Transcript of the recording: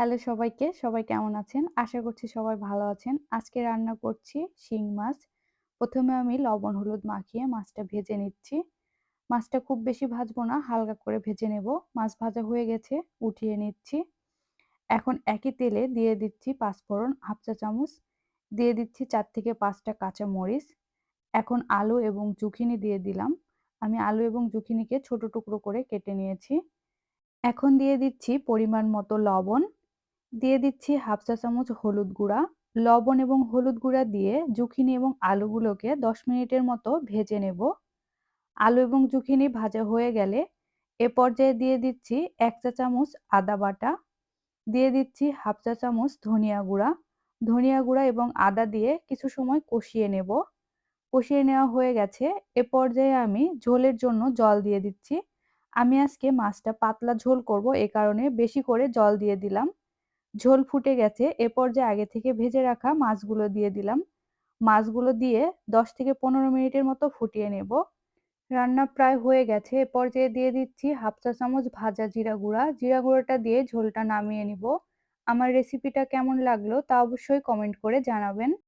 Hello সবাইকে, সবাই কেমন আছেন? আশা করছি সবাই ভালো আছেন। আজকে রান্না করছি শিং মাছ। ১ম এ আমি লবণ হলুদ মাখিয়ে মাছটা ভেজে নিচ্ছি। মাছটা খুব বেশি ভাজবো না, হালকা করে ভেজে নেব। মাছ ভাজা হয়ে গেছে, উঠিয়ে নিচ্ছি। এখন একই তেলে দিয়ে দিচ্ছি পাঁচফোড়ন ১/২ চা চামচ, দিয়ে দিচ্ছি ৪ থেকে ৫ টা কাঁচামরিচ। এখন আলু এবং জুকিনি দিয়ে দিলাম। আমি আলু এবং জুকিনিকে ছোট টুকরো করে কেটে নিয়েছি। এখন দিয়ে দিচ্ছি পরিমাণ মতো লবণ। দিয়ে দিচ্ছি 1/2 চা চামচ হলুদ গুঁড়া। লবণ এবং হলুদ গুঁড়া দিয়ে জুকিনি এবং আলুগুলোকে ১০ মিনিটের মতো ভেজে নেব। আলু এবং জুকিনি ভাজা হয়ে গেলে এ পর্যায়ে দিয়ে দিচ্ছি ১ চা চামচ আদা বাটা, দিয়ে দিচ্ছি 1/2 চা চামচ ধনিয়া গুঁড়া। ধনিয়া গুঁড়া এবং আদা দিয়ে কিছু সময় কষিয়ে নেব। কষিয়ে নেওয়া হয়ে গেছে। এ পর্যায়ে আমি ঝোলের জন্য জল দিয়ে দিচ্ছি। আমি আজকে মাছটা পাতলা ঝোল করব, এ কারণে বেশি করে জল দিয়ে দিলাম। ঝোল ফুটে গেছে। এ পর্যায়ে আগে থেকে ভেজে রাখা মাছগুলো দিয়ে দিলাম। মাছগুলো দিয়ে ১০ থেকে ১৫ মিনিটের মতো ফুটিয়ে নেব। রান্না প্রায় হয়ে গেছে। এ পর্যায়ে দিয়ে দিচ্ছি 1/2 চা চামচ ভাজা জিরা গুঁড়া। জিরা গুঁড়োটা দিয়ে ঝোলটা নামিয়ে নিব। আমার রেসিপিটা কেমন লাগলো তা অবশ্যই কমেন্ট করে জানাবেন।